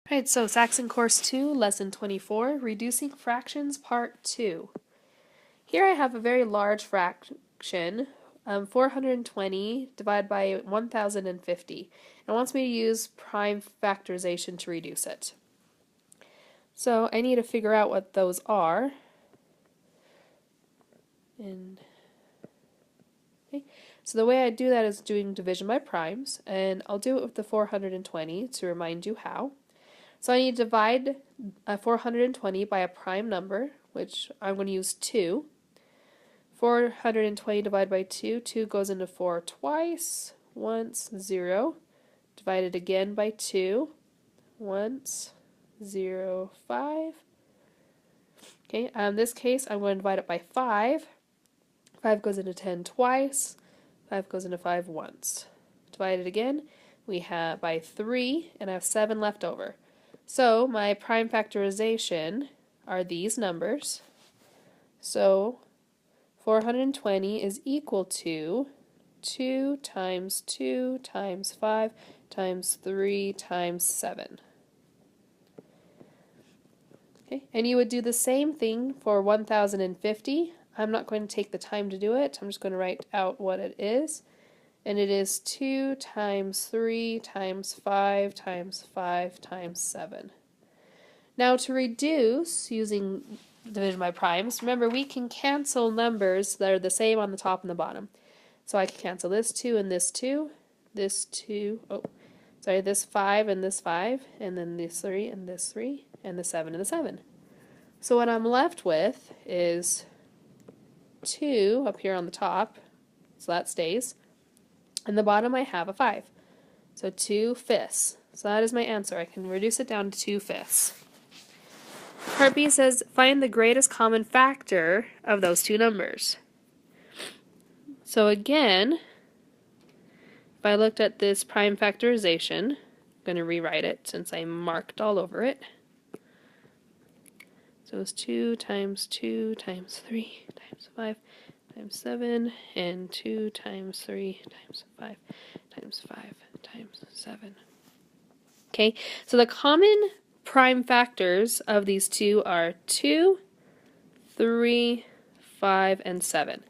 Alright, so Saxon Course 2, Lesson 24, Reducing Fractions, Part 2. Here I have a very large fraction, 420 divided by 1050. It wants me to use prime factorization to reduce it. So I need to figure out what those are. So the way I do that is doing division by primes, and I'll do it with the 420 to remind you how. So I need to divide 420 by a prime number, which I'm going to use 2. 420 divided by 2, 2 goes into 4 twice, once, 0. Divided again by 2, once, 0, 5. Okay, in this case I'm going to divide it by 5. 5 goes into 10 twice, 5 goes into 5 once. Divided again, we have by 3, and I have 7 left over. So my prime factorization are these numbers. So 420 is equal to 2 times 2 times 5 times 3 times 7. Okay, and you would do the same thing for 1050. I'm not going to take the time to do it. I'm just going to write out what it is. And it is 2 times 3 times 5 times 5 times 7. Now to reduce using division by primes, remember we can cancel numbers that are the same on the top and the bottom. So I can cancel this 2 and this 2, this 2, this 5 and this 5, and then this 3 and this 3, and the 7 and the 7. So what I'm left with is 2 up here on the top, so that stays. And the bottom I have a 5. So 2/5. So that is my answer. I can reduce it down to 2/5. Part B says, find the greatest common factor of those two numbers. So again, if I looked at this prime factorization, I'm going to rewrite it since I marked all over it. So it's 2 times 2 times 3 times 5 times 7, and 2 times 3 times 5 times 5 times 7. Okay, so the common prime factors of these two are 2, 3, 5, and 7.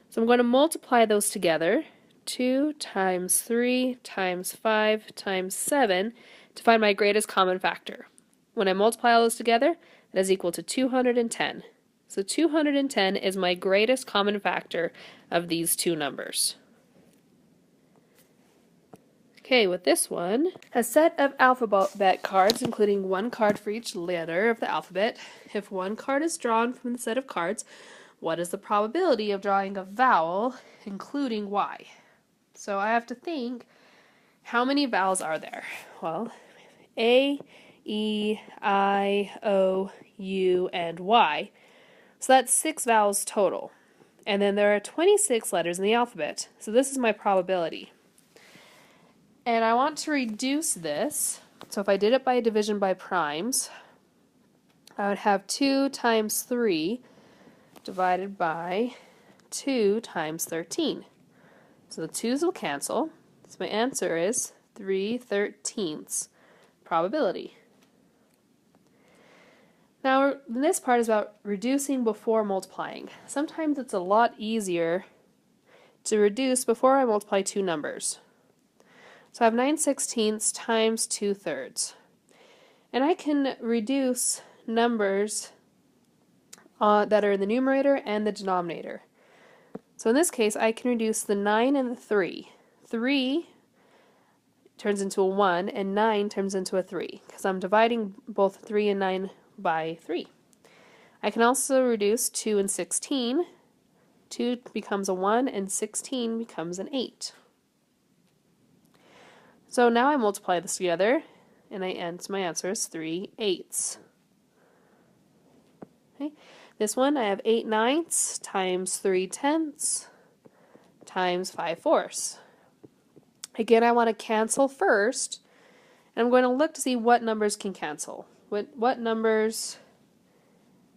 So I'm going to multiply those together, 2 times 3 times 5 times 7, to find my greatest common factor. When I multiply all those together, that is equal to 210. So 210 is my greatest common factor of these two numbers. Okay, with this one, a set of alphabet cards, including one card for each letter of the alphabet. If one card is drawn from the set of cards, what is the probability of drawing a vowel, including Y? So I have to think, how many vowels are there? Well, A, E, I, O, U, and Y. So that's 6 vowels total. And then there are 26 letters in the alphabet. So this is my probability. And I want to reduce this. So if I did it by division by primes, I would have 2 times 3 divided by 2 times 13. So the 2's will cancel. So my answer is 3/13 probability. Now, this part is about reducing before multiplying. Sometimes it's a lot easier to reduce before I multiply two numbers. So I have 9/16 times 2/3. And I can reduce numbers that are in the numerator and the denominator. So in this case, I can reduce the 9 and the 3. 3 turns into a 1, and 9 turns into a 3, because I'm dividing both 3 and 9 by 3. I can also reduce 2 and 16. 2 becomes a 1 and 16 becomes an 8. So now I multiply this together and my answer is 3/8. Okay. This one I have 8/9 times 3/10 times 5/4. Again, I want to cancel first, and I'm going to look to see what numbers can cancel. What numbers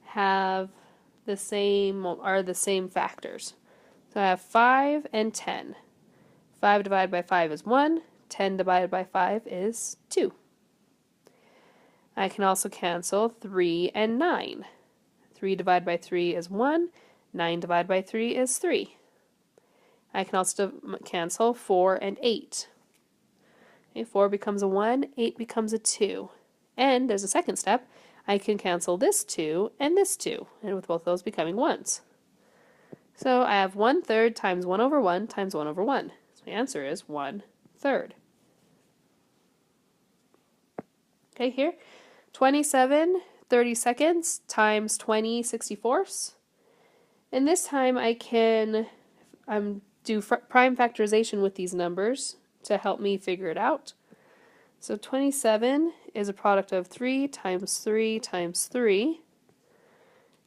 have are the same factors. So I have 5 and 10. 5 divided by 5 is 1. 10 divided by 5 is 2. I can also cancel 3 and 9. 3 divided by 3 is 1. 9 divided by 3 is 3. I can also cancel 4 and 8. Okay, 4 becomes a 1, 8 becomes a 2. And there's a second step. I can cancel this 2 and this 2, and with both those becoming 1s. So I have 1/3 times 1 over 1 times 1 over 1. So my answer is 1/3. Okay, here, 27 30-seconds times 20 64ths. And this time I can do prime factorization with these numbers to help me figure it out. So 27 is a product of 3 times 3 times 3.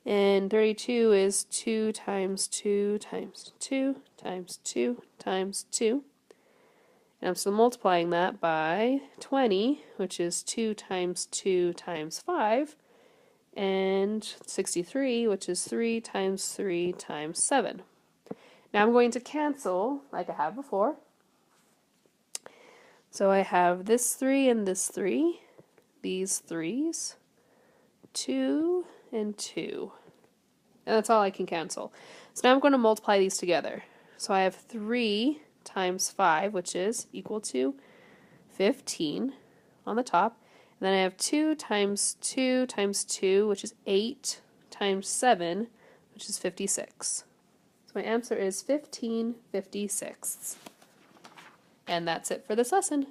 And 32 is 2 times 2 times 2 times 2 times 2. And I'm still multiplying that by 20, which is 2 times 2 times 5, and 63, which is 3 times 3 times 7. Now I'm going to cancel like I have before. So I have this 3 and this 3, these 3's, 2 and 2. And that's all I can cancel. So now I'm going to multiply these together. So I have 3 times 5, which is equal to 15 on the top. And then I have 2 times 2 times 2, which is 8 times 7, which is 56. So my answer is 15/56. And that's it for this lesson.